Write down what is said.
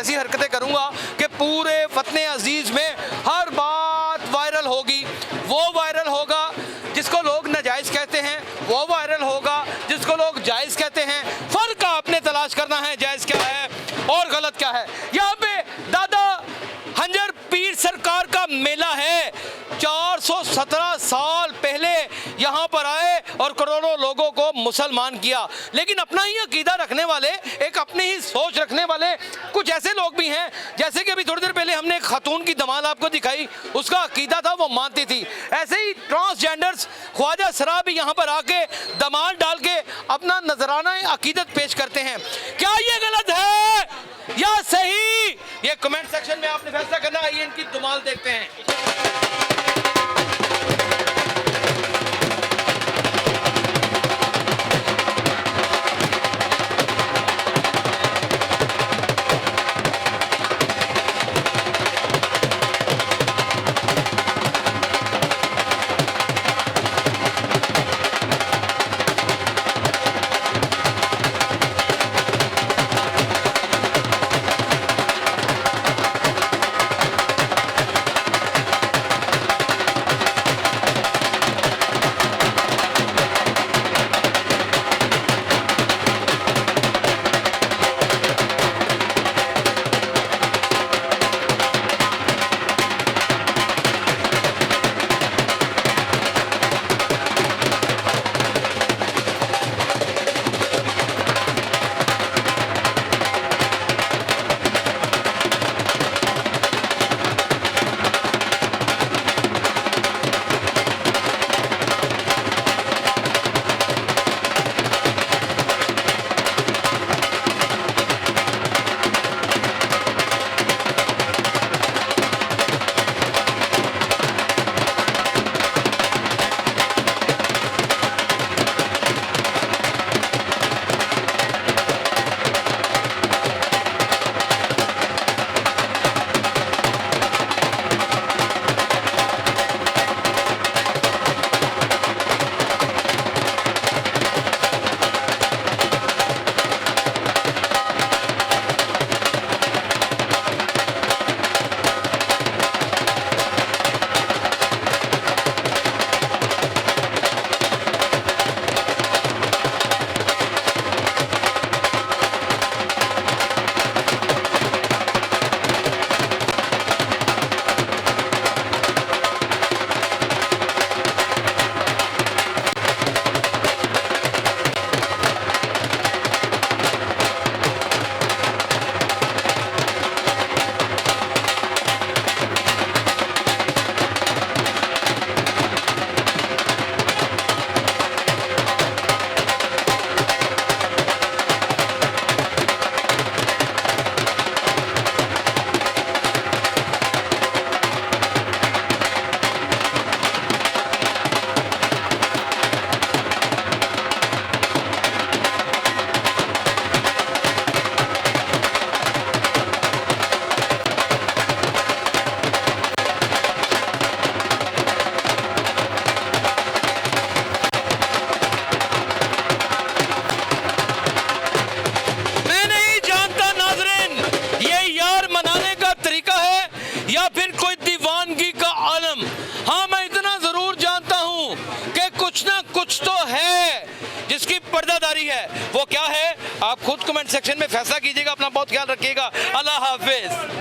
ऐसी हरकतें करूँगा कि पूरे वतन अजीज़ में हर बात वायरल होगी। वो वायरल होगा जिसको लोग नाजायज़ कहते हैं, वो वायरल होगा जिसको लोग जायज़ कहते हैं। फ़र्क आपने तलाश करना है, जायज़ क्या है और गलत क्या है। यहाँ पे दादा हंजर पीर सरकार का मेला है। 417 साल पहले यहाँ पर आए और करोड़ों लोगों को मुसलमान किया। लेकिन अपना ही अकीदा रखने वाले, एक अपनी ही सोच रखने वाले कुछ ऐसे लोग भी हैं, जैसे कि अभी थोड़ी देर पहले हमने एक खातून की धमाल आपको दिखाई, उसका अकीदा था, वो मानती थी। ऐसे ही ट्रांसजेंडर्स ख्वाजा सरा भी यहाँ पर आके धमाल डाल के अपना नजराना अकीदत पेश करते हैं। क्या ये गलत है या सही, ये कमेंट सेक्शन में आपने फैसला करना। आइए इनकी धमाल देखते हैं। या फिर कोई दीवानगी का आलम। हाँ, मैं इतना जरूर जानता हूँ कि कुछ ना कुछ तो है जिसकी पर्दादारी है। वो क्या है, आप खुद कमेंट सेक्शन में फैसला कीजिएगा। अपना बहुत ख्याल रखिएगा। अल्लाह हाफिज।